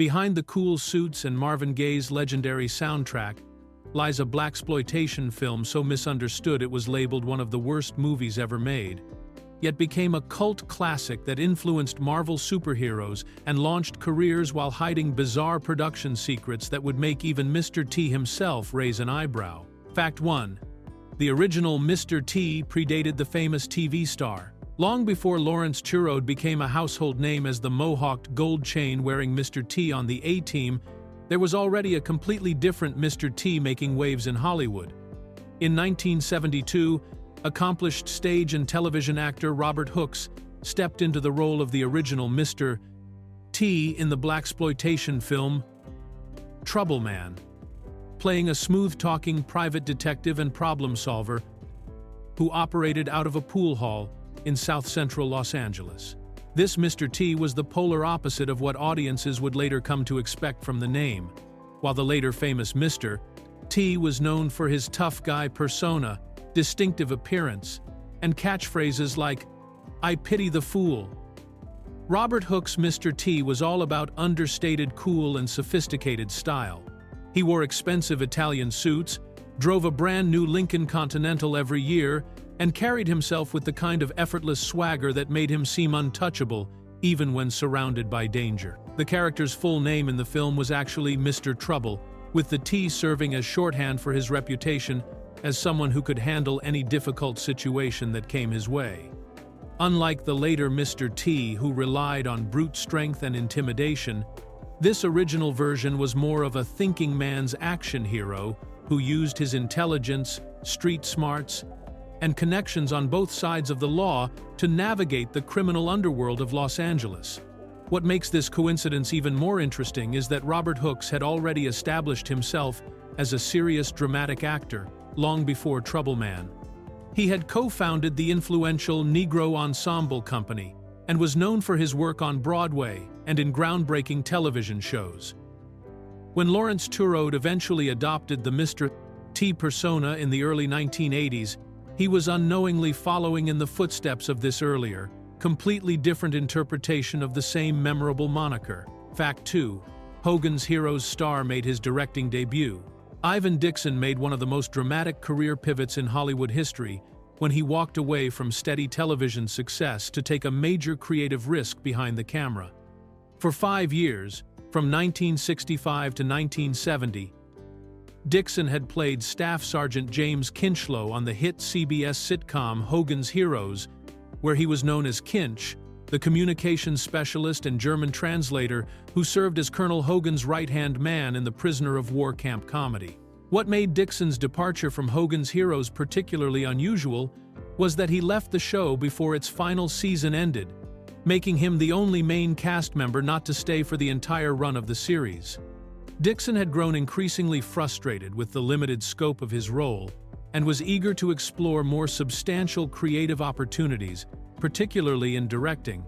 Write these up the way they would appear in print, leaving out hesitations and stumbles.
Behind the cool suits and Marvin Gaye's legendary soundtrack lies a blaxploitation film so misunderstood it was labeled one of the worst movies ever made, yet became a cult classic that influenced Marvel superheroes and launched careers while hiding bizarre production secrets that would make even Mr. T himself raise an eyebrow. Fact 1. The original Mr. T predated the famous TV star. Long before Lawrence Turode became a household name as the mohawked gold chain-wearing Mr. T on the A-Team, there was already a completely different Mr. T making waves in Hollywood. In 1972, accomplished stage and television actor Robert Hooks stepped into the role of the original Mr. T in the blaxploitation film Trouble Man, playing a smooth-talking private detective and problem solver who operated out of a pool hall in south-central Los Angeles. This Mr. T was the polar opposite of what audiences would later come to expect from the name. While the later famous Mr. T was known for his tough guy persona, distinctive appearance, and catchphrases like, "I pity the fool." Robert Hooks' Mr. T was all about understated cool and sophisticated style. He wore expensive Italian suits, drove a brand new Lincoln Continental every year, and carried himself with the kind of effortless swagger that made him seem untouchable, even when surrounded by danger. The character's full name in the film was actually Mr. Trouble, with the T serving as shorthand for his reputation as someone who could handle any difficult situation that came his way. Unlike the later Mr. T, who relied on brute strength and intimidation, this original version was more of a thinking man's action hero who used his intelligence, street smarts, and connections on both sides of the law to navigate the criminal underworld of Los Angeles. What makes this coincidence even more interesting is that Robert Hooks had already established himself as a serious dramatic actor long before Trouble Man. He had co-founded the influential Negro Ensemble Company and was known for his work on Broadway and in groundbreaking television shows. When Lawrence Turode eventually adopted the Mr. T persona in the early 1980s, he was unknowingly following in the footsteps of this earlier, completely different interpretation of the same memorable moniker. Fact 2. Hogan's Heroes star made his directing debut. Ivan Dixon made one of the most dramatic career pivots in Hollywood history when he walked away from steady television success to take a major creative risk behind the camera. For 5 years, from 1965 to 1970, Dixon had played Staff Sergeant James Kinchlow on the hit CBS sitcom Hogan's Heroes, where he was known as Kinch, the communications specialist and German translator who served as Colonel Hogan's right-hand man in the prisoner of war camp comedy. What made Dixon's departure from Hogan's Heroes particularly unusual was that he left the show before its final season ended, making him the only main cast member not to stay for the entire run of the series. Dixon had grown increasingly frustrated with the limited scope of his role and was eager to explore more substantial creative opportunities, particularly in directing.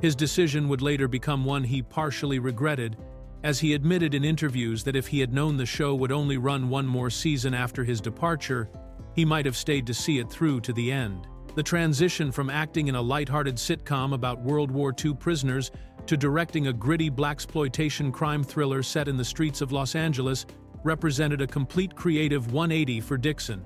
His decision would later become one he partially regretted, as he admitted in interviews that if he had known the show would only run one more season after his departure, he might have stayed to see it through to the end. The transition from acting in a lighthearted sitcom about World War II prisoners to directing a gritty blaxploitation crime thriller set in the streets of Los Angeles represented a complete creative 180 for Dixon.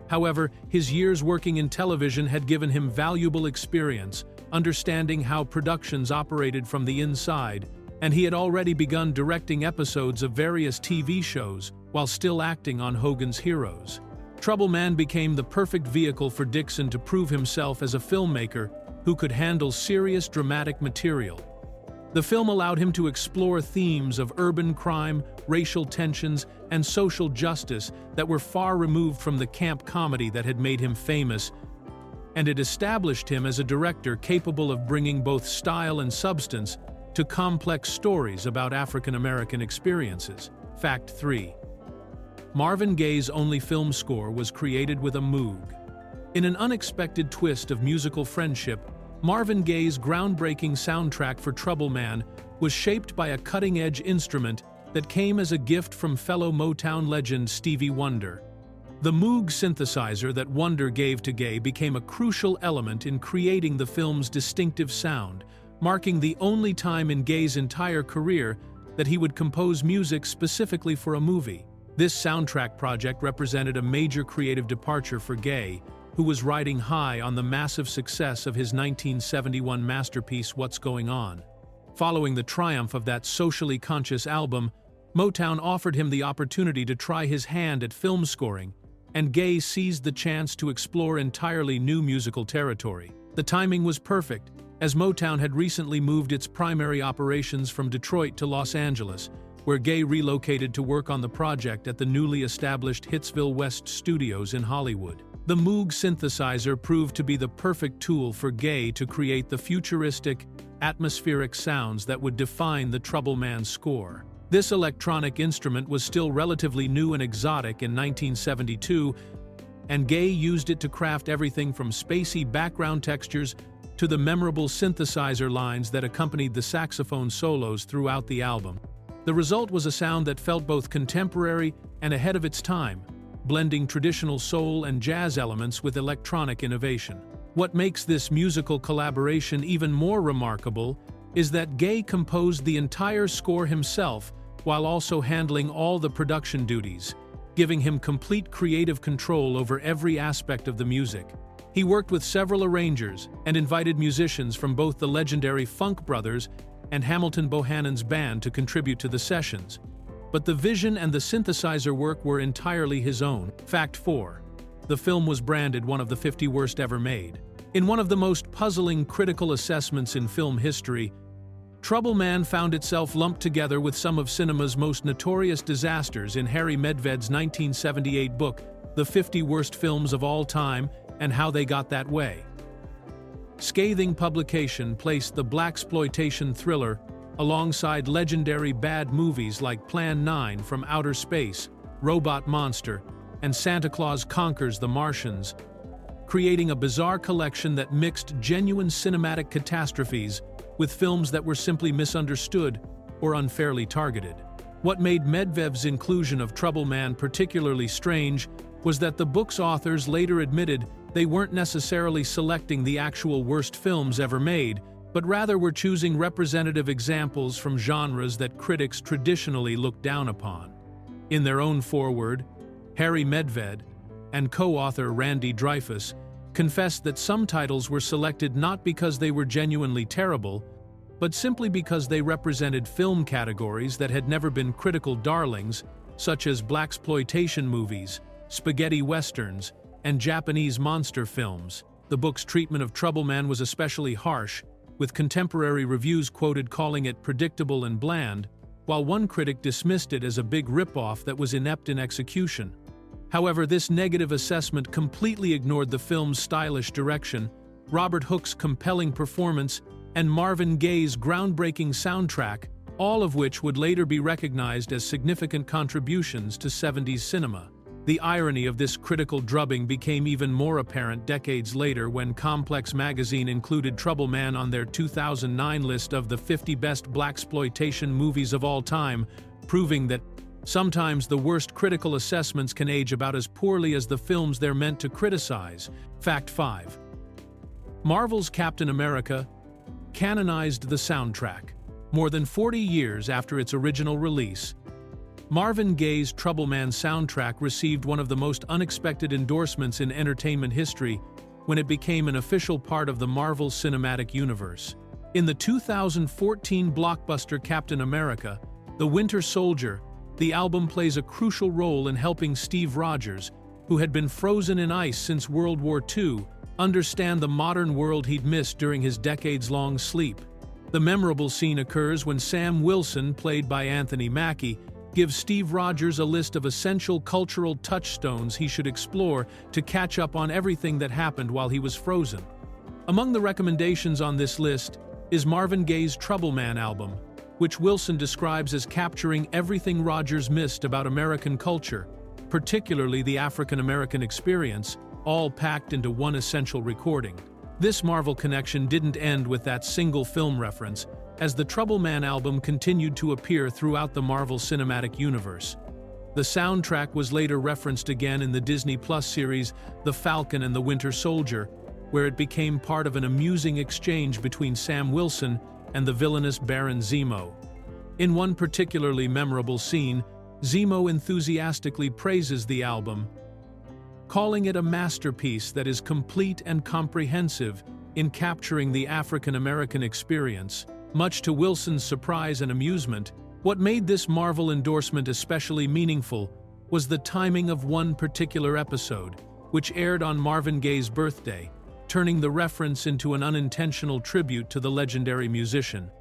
However, his years working in television had given him valuable experience, understanding how productions operated from the inside, and he had already begun directing episodes of various TV shows while still acting on Hogan's Heroes. Trouble Man became the perfect vehicle for Dixon to prove himself as a filmmaker who could handle serious dramatic material. The film allowed him to explore themes of urban crime, racial tensions, and social justice that were far removed from the camp comedy that had made him famous, and it established him as a director capable of bringing both style and substance to complex stories about African American experiences. Fact 3. Marvin Gaye's only film score was created with a Moog. In an unexpected twist of musical friendship, Marvin Gaye's groundbreaking soundtrack for Trouble Man was shaped by a cutting-edge instrument that came as a gift from fellow Motown legend Stevie Wonder. The Moog synthesizer that Wonder gave to Gaye became a crucial element in creating the film's distinctive sound, marking the only time in Gaye's entire career that he would compose music specifically for a movie. This soundtrack project represented a major creative departure for Gaye, who was riding high on the massive success of his 1971 masterpiece What's Going On. Following the triumph of that socially conscious album, Motown offered him the opportunity to try his hand at film scoring, and Gaye seized the chance to explore entirely new musical territory. The timing was perfect, as Motown had recently moved its primary operations from Detroit to Los Angeles, where Gaye relocated to work on the project at the newly established Hitsville West Studios in Hollywood. The Moog synthesizer proved to be the perfect tool for Gaye to create the futuristic, atmospheric sounds that would define the Trouble Man score. This electronic instrument was still relatively new and exotic in 1972, and Gaye used it to craft everything from spacey background textures to the memorable synthesizer lines that accompanied the saxophone solos throughout the album. The result was a sound that felt both contemporary and ahead of its time, blending traditional soul and jazz elements with electronic innovation. What makes this musical collaboration even more remarkable is that Gaye composed the entire score himself while also handling all the production duties, giving him complete creative control over every aspect of the music. He worked with several arrangers and invited musicians from both the legendary Funk Brothers and Hamilton Bohannon's band to contribute to the sessions. But the vision and the synthesizer work were entirely his own. Fact 4. The film was branded one of the 50 worst ever made. In one of the most puzzling critical assessments in film history, Trouble Man found itself lumped together with some of cinema's most notorious disasters in Harry Medved's 1978 book, The 50 Worst Films of All Time and How They Got That Way. Scathing publication placed the blaxploitation thriller alongside legendary bad movies like Plan 9 from Outer Space, Robot Monster, and Santa Claus Conquers the Martians, creating a bizarre collection that mixed genuine cinematic catastrophes with films that were simply misunderstood or unfairly targeted. What made Medved's inclusion of Trouble Man particularly strange was that the book's authors later admitted they weren't necessarily selecting the actual worst films ever made, but rather were choosing representative examples from genres that critics traditionally looked down upon. In their own foreword, Harry Medved and co-author Randy Dreyfuss confessed that some titles were selected not because they were genuinely terrible, but simply because they represented film categories that had never been critical darlings, such as blaxploitation movies, spaghetti westerns, and Japanese monster films. The book's treatment of Trouble Man was especially harsh, with contemporary reviews quoted calling it predictable and bland, while one critic dismissed it as a big ripoff that was inept in execution. However, this negative assessment completely ignored the film's stylish direction, Robert Hooke's compelling performance, and Marvin Gaye's groundbreaking soundtrack, all of which would later be recognized as significant contributions to 70s cinema. The irony of this critical drubbing became even more apparent decades later when Complex magazine included Trouble Man on their 2009 list of the 50 best blaxploitation movies of all time, proving that sometimes the worst critical assessments can age about as poorly as the films they're meant to criticize. Fact 5. Marvel's Captain America canonized the soundtrack. More than 40 years after its original release, Marvin Gaye's Trouble Man soundtrack received one of the most unexpected endorsements in entertainment history when it became an official part of the Marvel Cinematic Universe. In the 2014 blockbuster Captain America: The Winter Soldier, the album plays a crucial role in helping Steve Rogers, who had been frozen in ice since World War II, understand the modern world he'd missed during his decades-long sleep. The memorable scene occurs when Sam Wilson, played by Anthony Mackie, gives Steve Rogers a list of essential cultural touchstones he should explore to catch up on everything that happened while he was frozen. Among the recommendations on this list is Marvin Gaye's Trouble Man album, which Wilson describes as capturing everything Rogers missed about American culture, particularly the African-American experience, all packed into one essential recording. This Marvel connection didn't end with that single film reference, as the Trouble Man album continued to appear throughout the Marvel Cinematic Universe. The soundtrack was later referenced again in the Disney Plus series The Falcon and the Winter Soldier, where it became part of an amusing exchange between Sam Wilson and the villainous Baron Zemo. In one particularly memorable scene, Zemo enthusiastically praises the album, calling it a masterpiece that is complete and comprehensive in capturing the African American experience. Much to Wilson's surprise and amusement, what made this Marvel endorsement especially meaningful was the timing of one particular episode, which aired on Marvin Gaye's birthday, turning the reference into an unintentional tribute to the legendary musician.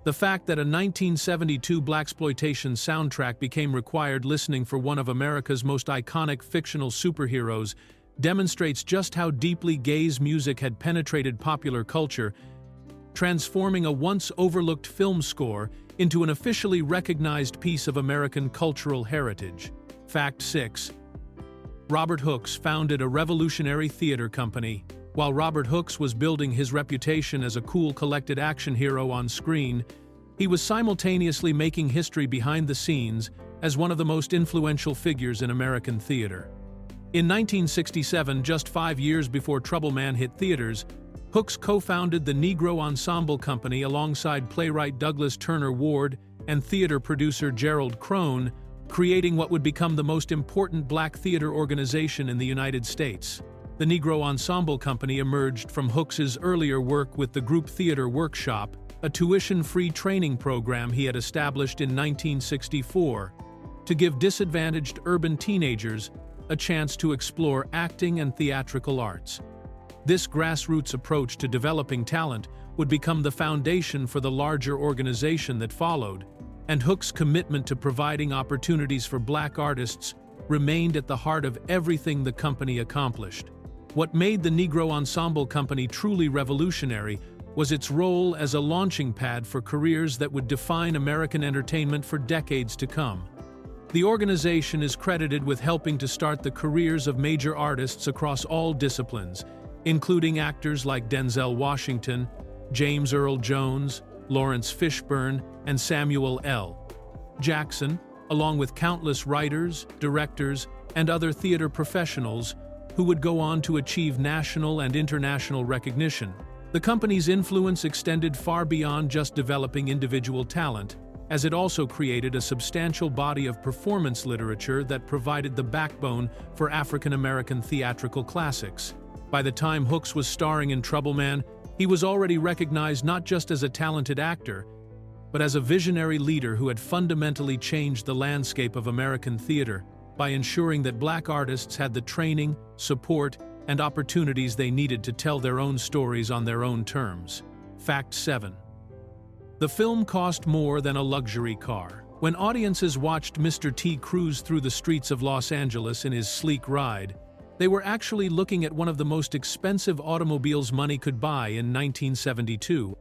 The fact that a 1972 blaxploitation soundtrack became required listening for one of America's most iconic fictional superheroes demonstrates just how deeply Gaye's music had penetrated popular culture, transforming a once-overlooked film score into an officially recognized piece of American cultural heritage. Fact 6. Robert Hooks founded a revolutionary theater company. While Robert Hooks was building his reputation as a cool, collected action hero on screen, he was simultaneously making history behind the scenes as one of the most influential figures in American theater. In 1967, just 5 years before Trouble Man hit theaters, Hooks co-founded the Negro Ensemble Company alongside playwright Douglas Turner Ward and theater producer Gerald Crone, creating what would become the most important black theater organization in the United States. The Negro Ensemble Company emerged from Hooks's earlier work with the Group Theater Workshop, a tuition-free training program he had established in 1964 to give disadvantaged urban teenagers a chance to explore acting and theatrical arts. This grassroots approach to developing talent would become the foundation for the larger organization that followed, and Hooks' commitment to providing opportunities for black artists remained at the heart of everything the company accomplished. What made the Negro Ensemble Company truly revolutionary was its role as a launching pad for careers that would define American entertainment for decades to come. The organization is credited with helping to start the careers of major artists across all disciplines, including actors like Denzel Washington, James Earl Jones, Lawrence Fishburne, and Samuel L. Jackson, along with countless writers, directors, and other theater professionals who would go on to achieve national and international recognition. The company's influence extended far beyond just developing individual talent, as it also created a substantial body of performance literature that provided the backbone for African American theatrical classics. By the time Hooks was starring in Trouble Man, he was already recognized not just as a talented actor, but as a visionary leader who had fundamentally changed the landscape of American theater by ensuring that black artists had the training, support, and opportunities they needed to tell their own stories on their own terms. Fact 7. The film cost more than a luxury car. When audiences watched Mr. T cruise through the streets of Los Angeles in his sleek ride, they were actually looking at one of the most expensive automobiles money could buy in 1972.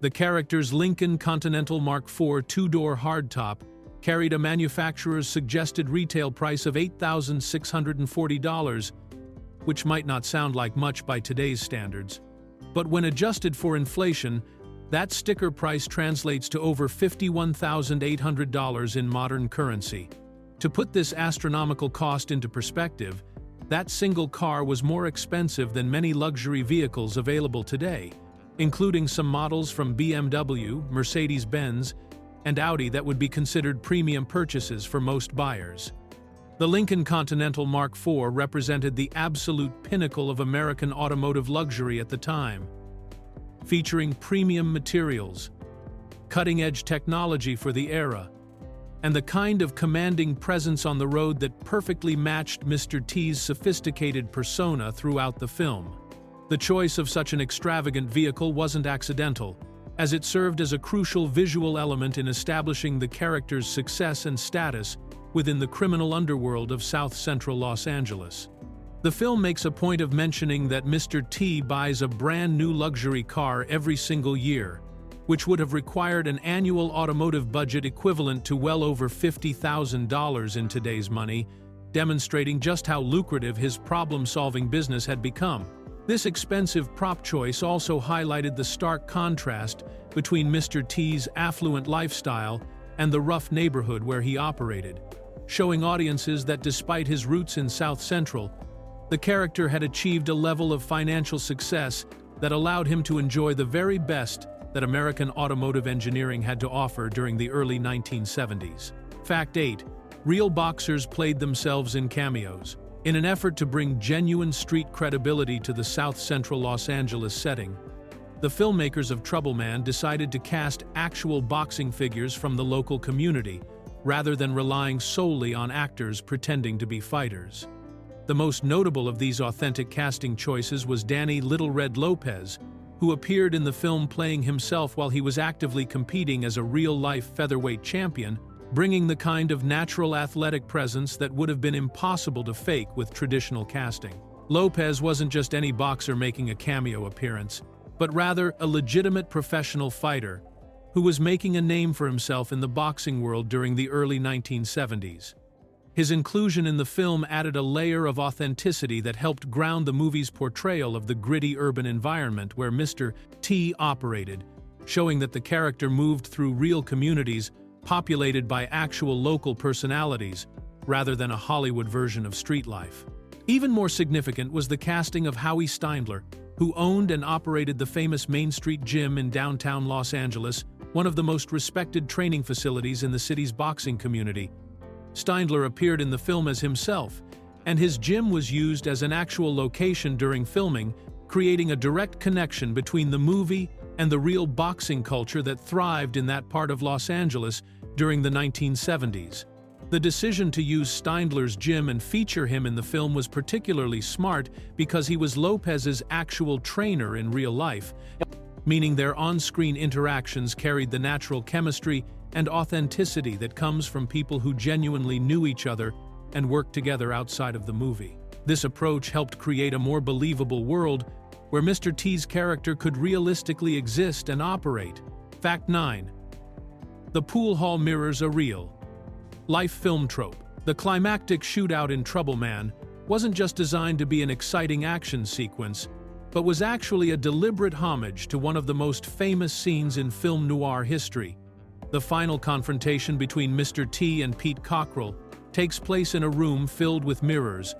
The character's Lincoln Continental Mark IV two-door hardtop carried a manufacturer's suggested retail price of $8,640, which might not sound like much by today's standards. But when adjusted for inflation, that sticker price translates to over $51,800 in modern currency. To put this astronomical cost into perspective, that single car was more expensive than many luxury vehicles available today, including some models from BMW, Mercedes-Benz, and Audi that would be considered premium purchases for most buyers. The Lincoln Continental Mark IV represented the absolute pinnacle of American automotive luxury at the time, featuring premium materials, cutting-edge technology for the era, and the kind of commanding presence on the road that perfectly matched Mr. T's sophisticated persona throughout the film. The choice of such an extravagant vehicle wasn't accidental, as it served as a crucial visual element in establishing the character's success and status within the criminal underworld of South Central Los Angeles. The film makes a point of mentioning that Mr. T buys a brand new luxury car every single year, which would have required an annual automotive budget equivalent to well over $50,000 in today's money, demonstrating just how lucrative his problem-solving business had become. This expensive prop choice also highlighted the stark contrast between Mr. T's affluent lifestyle and the rough neighborhood where he operated, showing audiences that despite his roots in South Central, the character had achieved a level of financial success that allowed him to enjoy the very best that American automotive engineering had to offer during the early 1970s. Fact 8. Real boxers played themselves in cameos. In an effort to bring genuine street credibility to the South Central Los Angeles setting, the filmmakers of Trouble Man decided to cast actual boxing figures from the local community, rather than relying solely on actors pretending to be fighters. The most notable of these authentic casting choices was Danny Little Red Lopez, who appeared in the film playing himself while he was actively competing as a real-life featherweight champion, bringing the kind of natural athletic presence that would have been impossible to fake with traditional casting. Lopez wasn't just any boxer making a cameo appearance, but rather a legitimate professional fighter who was making a name for himself in the boxing world during the early 1970s. His inclusion in the film added a layer of authenticity that helped ground the movie's portrayal of the gritty urban environment where Mr. T operated, showing that the character moved through real communities populated by actual local personalities, rather than a Hollywood version of street life. Even more significant was the casting of Howie Steindler, who owned and operated the famous Main Street Gym in downtown Los Angeles, one of the most respected training facilities in the city's boxing community. Steindler appeared in the film as himself, and his gym was used as an actual location during filming, creating a direct connection between the movie and the real boxing culture that thrived in that part of Los Angeles during the 1970s. The decision to use Steindler's gym and feature him in the film was particularly smart because he was Lopez's actual trainer in real life, meaning their on-screen interactions carried the natural chemistry and authenticity that comes from people who genuinely knew each other and worked together outside of the movie. This approach helped create a more believable world where Mr. T's character could realistically exist and operate. Fact 9. The pool hall mirrors a real-life film trope. The climactic shootout in Trouble Man wasn't just designed to be an exciting action sequence, but was actually a deliberate homage to one of the most famous scenes in film noir history. The final confrontation between Mr. T and Pete Cockrell takes place in a room filled with mirrors,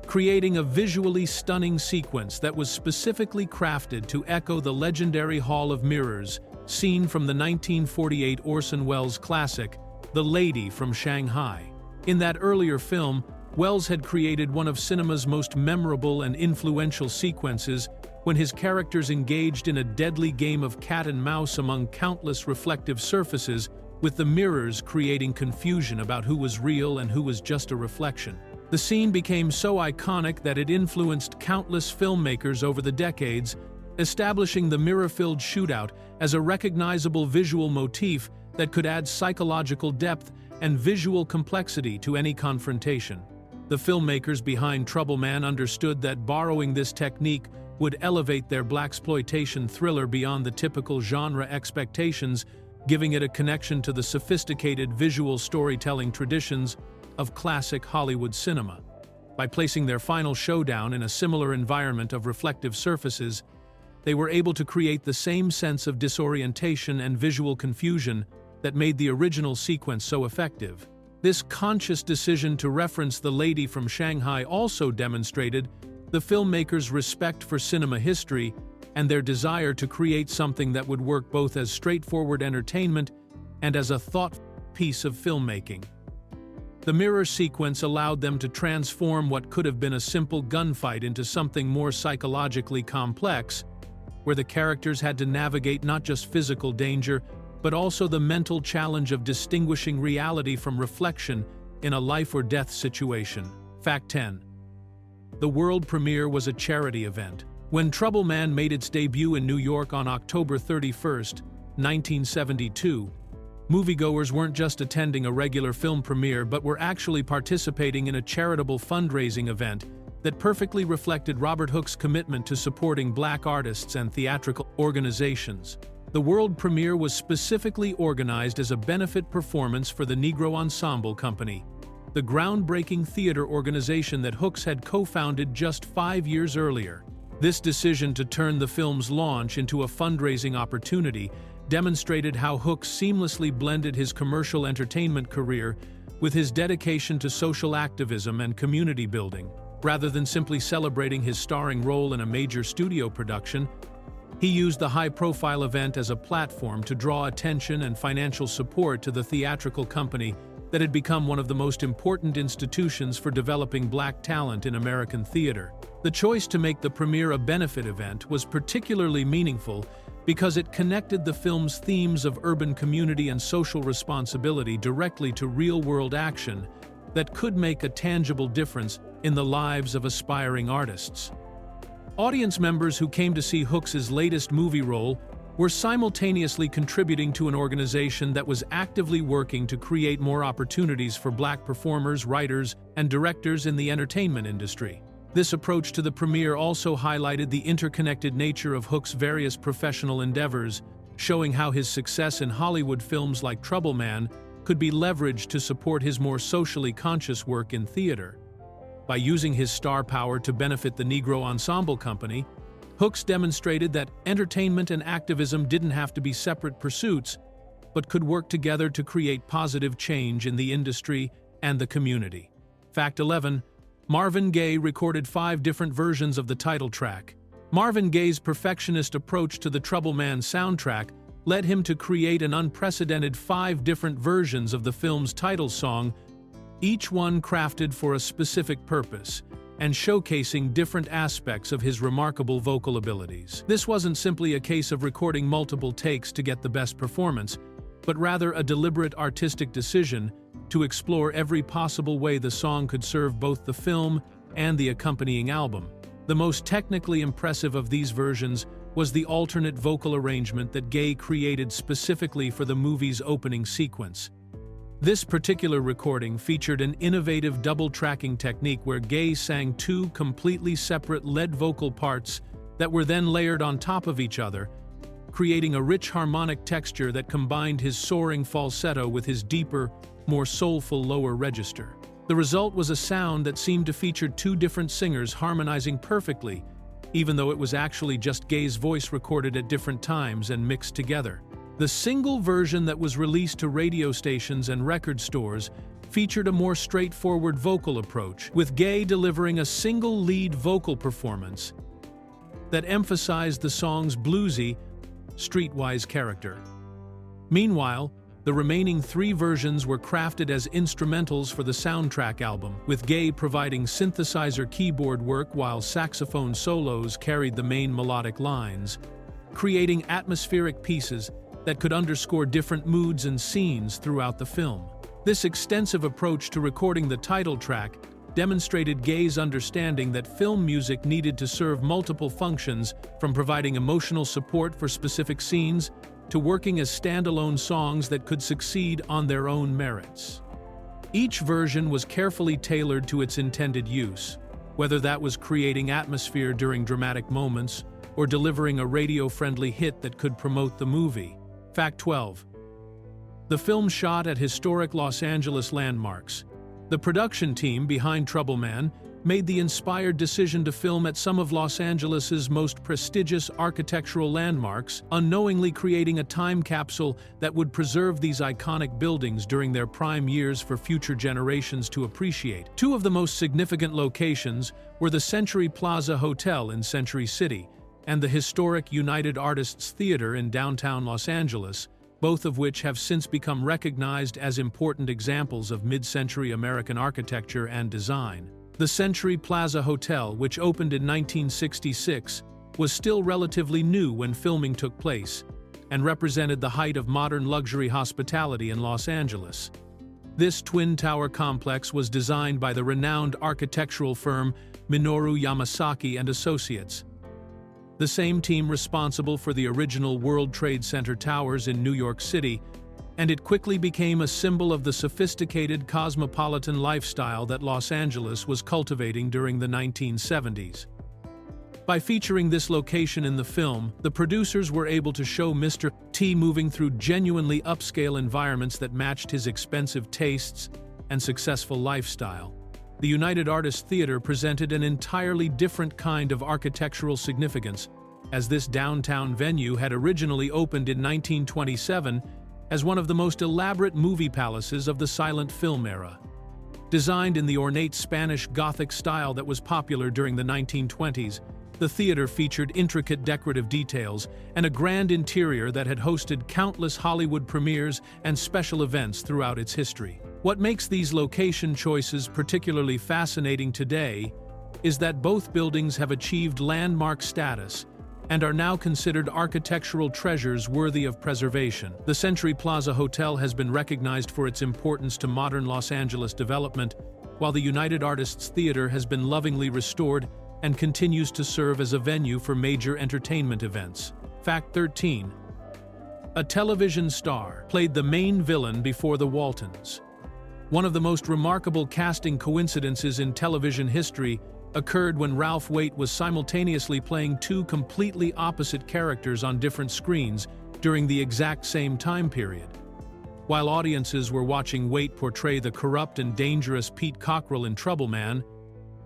creating a visually stunning sequence that was specifically crafted to echo the legendary Hall of Mirrors seen from the 1948 Orson Welles classic, The Lady from Shanghai. In that earlier film, Welles had created one of cinema's most memorable and influential sequences when his characters engaged in a deadly game of cat and mouse among countless reflective surfaces, with the mirrors creating confusion about who was real and who was just a reflection. The scene became so iconic that it influenced countless filmmakers over the decades, establishing the mirror-filled shootout as a recognizable visual motif that could add psychological depth and visual complexity to any confrontation. The filmmakers behind Trouble Man understood that borrowing this technique would elevate their blaxploitation thriller beyond the typical genre expectations, giving it a connection to the sophisticated visual storytelling traditions of classic Hollywood cinema. By placing their final showdown in a similar environment of reflective surfaces, they were able to create the same sense of disorientation and visual confusion that made the original sequence so effective. This conscious decision to reference The Lady from Shanghai also demonstrated the filmmakers' respect for cinema history and their desire to create something that would work both as straightforward entertainment and as a thoughtful piece of filmmaking. The mirror sequence allowed them to transform what could have been a simple gunfight into something more psychologically complex, where the characters had to navigate not just physical danger, but also the mental challenge of distinguishing reality from reflection in a life-or-death situation. Fact 10. The world premiere was a charity event. When Trouble Man made its debut in New York on October 31, 1972, moviegoers weren't just attending a regular film premiere but were actually participating in a charitable fundraising event that perfectly reflected Robert Hooke's commitment to supporting Black artists and theatrical organizations. The world premiere was specifically organized as a benefit performance for the Negro Ensemble Company, the groundbreaking theater organization that Hooks had co-founded just 5 years earlier. This decision to turn the film's launch into a fundraising opportunity demonstrated how Hooks seamlessly blended his commercial entertainment career with his dedication to social activism and community building. Rather than simply celebrating his starring role in a major studio production, He used the high-profile event as a platform to draw attention and financial support to the theatrical company that had become one of the most important institutions for developing black talent in American theater. The choice to make the premiere a benefit event was particularly meaningful because it connected the film's themes of urban community and social responsibility directly to real-world action that could make a tangible difference in the lives of aspiring artists. Audience members who came to see Hooks' latest movie role were simultaneously contributing to an organization that was actively working to create more opportunities for black performers, writers, and directors in the entertainment industry. This approach to the premiere also highlighted the interconnected nature of Hooks' various professional endeavors, showing how his success in Hollywood films like Trouble Man could be leveraged to support his more socially conscious work in theater. By using his star power to benefit the Negro Ensemble Company, Hooks demonstrated that entertainment and activism didn't have to be separate pursuits, but could work together to create positive change in the industry and the community. Fact 11. Marvin Gaye recorded 5 different versions of the title track. Marvin Gaye's perfectionist approach to the Trouble Man soundtrack led him to create an unprecedented 5 different versions of the film's title song, each one crafted for a specific purpose and showcasing different aspects of his remarkable vocal abilities. This wasn't simply a case of recording multiple takes to get the best performance, but rather a deliberate artistic decision to explore every possible way the song could serve both the film and the accompanying album. The most technically impressive of these versions was the alternate vocal arrangement that Gaye created specifically for the movie's opening sequence. This particular recording featured an innovative double-tracking technique where Gaye sang 2 completely separate lead vocal parts that were then layered on top of each other, creating a rich harmonic texture that combined his soaring falsetto with his deeper, more soulful lower register. The result was a sound that seemed to feature 2 different singers harmonizing perfectly, even though it was actually just Gaye's voice recorded at different times and mixed together. The single version that was released to radio stations and record stores featured a more straightforward vocal approach, with Gaye delivering a single lead vocal performance that emphasized the song's bluesy, streetwise character. Meanwhile, the remaining 3 versions were crafted as instrumentals for the soundtrack album, with Gaye providing synthesizer keyboard work while saxophone solos carried the main melodic lines, creating atmospheric pieces that could underscore different moods and scenes throughout the film. This extensive approach to recording the title track demonstrated Gaye's understanding that film music needed to serve multiple functions, from providing emotional support for specific scenes to working as standalone songs that could succeed on their own merits. Each version was carefully tailored to its intended use, whether that was creating atmosphere during dramatic moments or delivering a radio-friendly hit that could promote the movie. Fact 12. The film shot at historic Los Angeles landmarks. The production team behind Trouble Man made the inspired decision to film at some of Los Angeles's most prestigious architectural landmarks, unknowingly creating a time capsule that would preserve these iconic buildings during their prime years for future generations to appreciate. 2 of the most significant locations were the Century Plaza Hotel in Century City and the historic United Artists Theater in downtown Los Angeles, both of which have since become recognized as important examples of mid-century American architecture and design. The Century Plaza Hotel, which opened in 1966, was still relatively new when filming took place, and represented the height of modern luxury hospitality in Los Angeles. This twin-tower complex was designed by the renowned architectural firm Minoru Yamasaki and Associates, the same team responsible for the original World Trade Center towers in New York City, and it quickly became a symbol of the sophisticated cosmopolitan lifestyle that Los Angeles was cultivating during the 1970s. By featuring this location in the film, the producers were able to show Mr. T moving through genuinely upscale environments that matched his expensive tastes and successful lifestyle. The United Artists Theater presented an entirely different kind of architectural significance, as this downtown venue had originally opened in 1927 as one of the most elaborate movie palaces of the silent film era. Designed in the ornate Spanish Gothic style that was popular during the 1920s, The theater featured intricate decorative details and a grand interior that had hosted countless Hollywood premieres and special events throughout its history. What makes these location choices particularly fascinating today is that both buildings have achieved landmark status and are now considered architectural treasures worthy of preservation. The Century Plaza Hotel has been recognized for its importance to modern Los Angeles development, while the United Artists Theater has been lovingly restored and continues to serve as a venue for major entertainment events. Fact 13. A television star played the main villain before the Waltons. One of the most remarkable casting coincidences in television history occurred when Ralph Waite was simultaneously playing two completely opposite characters on different screens during the exact same time period. While audiences were watching Waite portray the corrupt and dangerous Pete Cockrell in Trouble Man,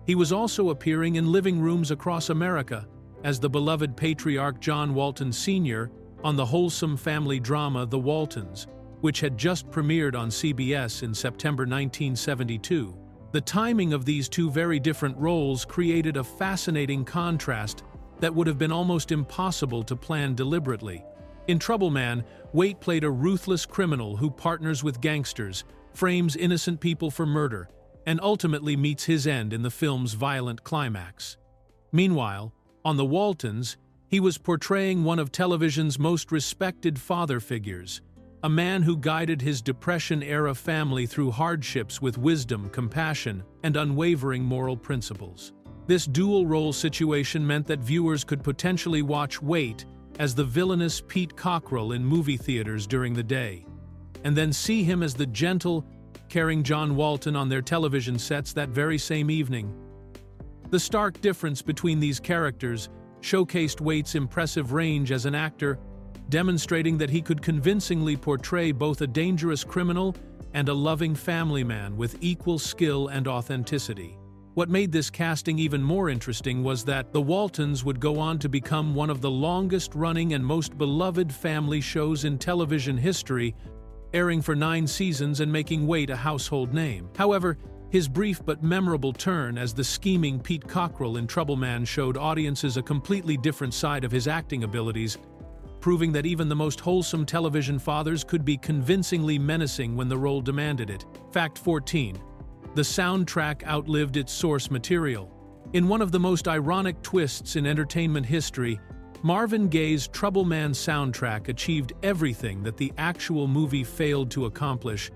he was also appearing in living rooms across America as the beloved patriarch John Walton Sr. on the wholesome family drama The Waltons, which had just premiered on CBS in September 1972. The timing of these two very different roles created a fascinating contrast that would have been almost impossible to plan deliberately. In Trouble Man, Waite played a ruthless criminal who partners with gangsters, frames innocent people for murder, and ultimately meets his end in the film's violent climax. Meanwhile, on The Waltons, he was portraying one of television's most respected father figures, a man who guided his Depression-era family through hardships with wisdom, compassion, and unwavering moral principles. This dual-role situation meant that viewers could potentially watch Waite as the villainous Pete Cockrell in movie theaters during the day, and then see him as the gentle, caring John Walton on their television sets that very same evening. The stark difference between these characters showcased Waite's impressive range as an actor, demonstrating that he could convincingly portray both a dangerous criminal and a loving family man with equal skill and authenticity. What made this casting even more interesting was that The Waltons would go on to become one of the longest-running and most beloved family shows in television history, airing for 9 seasons and making Waite a household name. However, his brief but memorable turn as the scheming Pete Cockrell in Trouble Man showed audiences a completely different side of his acting abilities, proving that even the most wholesome television fathers could be convincingly menacing when the role demanded it. Fact 14. The soundtrack outlived its source material. In one of the most ironic twists in entertainment history, Marvin Gaye's Trouble Man soundtrack achieved everything that the actual movie failed to accomplish,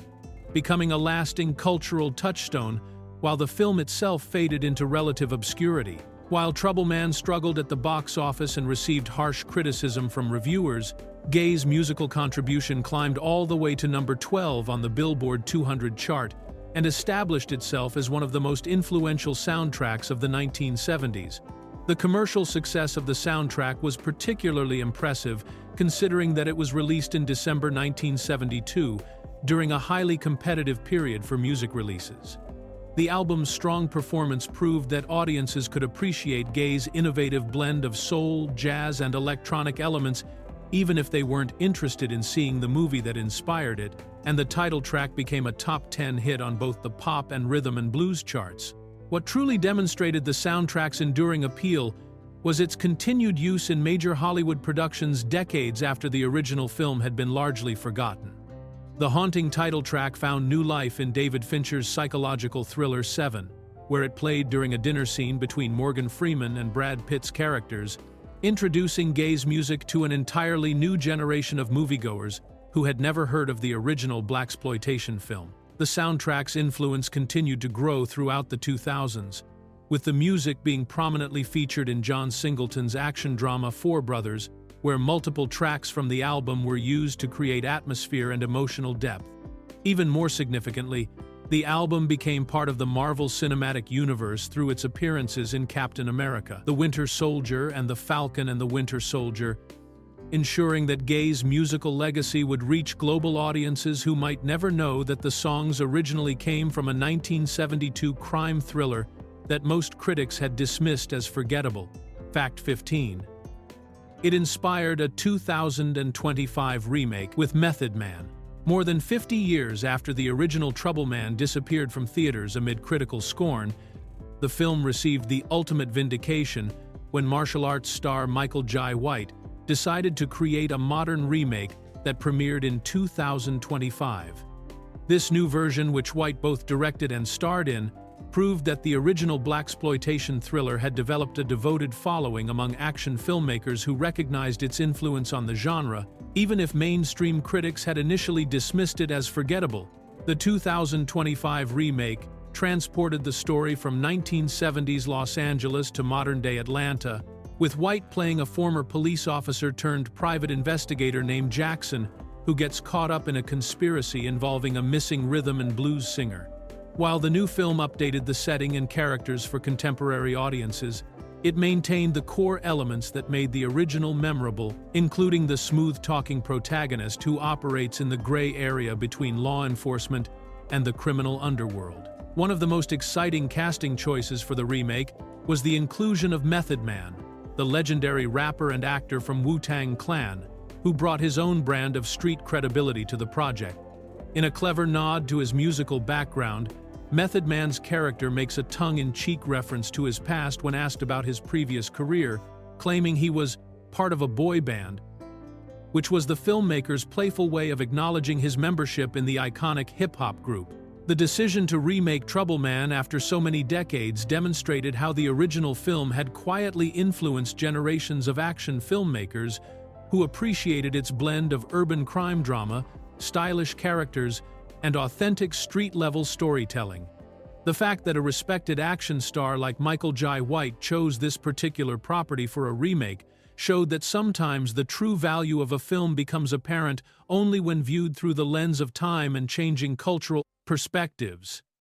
becoming a lasting cultural touchstone while the film itself faded into relative obscurity. While Trouble Man struggled at the box office and received harsh criticism from reviewers, Gaye's musical contribution climbed all the way to number 12 on the Billboard 200 chart and established itself as one of the most influential soundtracks of the 1970s. The commercial success of the soundtrack was particularly impressive, considering that it was released in December 1972, during a highly competitive period for music releases. The album's strong performance proved that audiences could appreciate Gaye's innovative blend of soul, jazz, and electronic elements, even if they weren't interested in seeing the movie that inspired it, and the title track became a top 10 hit on both the pop and rhythm and blues charts. What truly demonstrated the soundtrack's enduring appeal was its continued use in major Hollywood productions decades after the original film had been largely forgotten. The haunting title track found new life in David Fincher's psychological thriller Seven, where it played during a dinner scene between Morgan Freeman and Brad Pitt's characters, introducing Gaye's music to an entirely new generation of moviegoers who had never heard of the original blaxploitation film. The soundtrack's influence continued to grow throughout the 2000s, with the music being prominently featured in John Singleton's action drama Four Brothers, where multiple tracks from the album were used to create atmosphere and emotional depth. Even more significantly, the album became part of the Marvel Cinematic Universe through its appearances in Captain America, The Winter Soldier, and The Falcon and the Winter Soldier, ensuring that Gaye's musical legacy would reach global audiences who might never know that the songs originally came from a 1972 crime thriller that most critics had dismissed as forgettable. Fact 15. It inspired a 2025 remake with Method Man. More than 50 years after the original Trouble Man disappeared from theaters amid critical scorn, the film received the ultimate vindication when martial arts star Michael Jai White decided to create a modern remake that premiered in 2025. This new version, which White both directed and starred in, proved that the original blaxploitation thriller had developed a devoted following among action filmmakers who recognized its influence on the genre, even if mainstream critics had initially dismissed it as forgettable. The 2025 remake transported the story from 1970s Los Angeles to modern-day Atlanta, with White playing a former police officer turned private investigator named Jackson, who gets caught up in a conspiracy involving a missing rhythm and blues singer. While the new film updated the setting and characters for contemporary audiences, it maintained the core elements that made the original memorable, including the smooth-talking protagonist who operates in the gray area between law enforcement and the criminal underworld. One of the most exciting casting choices for the remake was the inclusion of Method Man, the legendary rapper and actor from Wu-Tang Clan, who brought his own brand of street credibility to the project. In a clever nod to his musical background, Method Man's character makes a tongue-in-cheek reference to his past when asked about his previous career, claiming he was part of a boy band, which was the filmmaker's playful way of acknowledging his membership in the iconic hip-hop group. The decision to remake Trouble Man after so many decades demonstrated how the original film had quietly influenced generations of action filmmakers who appreciated its blend of urban crime drama, stylish characters, and authentic street-level storytelling. The fact that a respected action star like Michael Jai White chose this particular property for a remake showed that sometimes the true value of a film becomes apparent only when viewed through the lens of time and changing cultural perspectives.